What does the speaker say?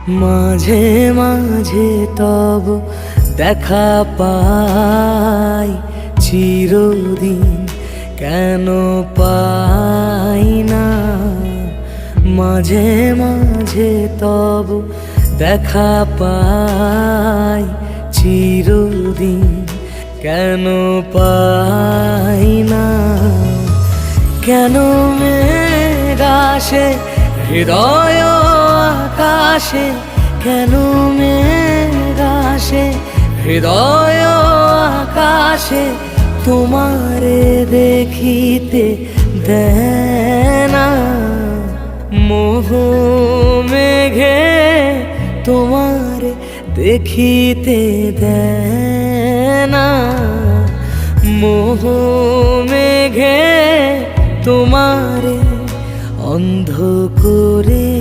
মাঝে মাঝে তব দেখা পাই, চিরদিন কেন পাই না। মাঝে মাঝে তব দেখা পাই, চিরদিন কেন পাই না। কেন মেঘ আসে হৃদয় আকাশে, কেন মেঘ আসে হৃদয় আকাশে, তোমারে দেখিতে দেয় না। মোহ মেঘে তোমারে দেখিতে দেয় না। মোহ মেঘে তোমারে অন্ধ করে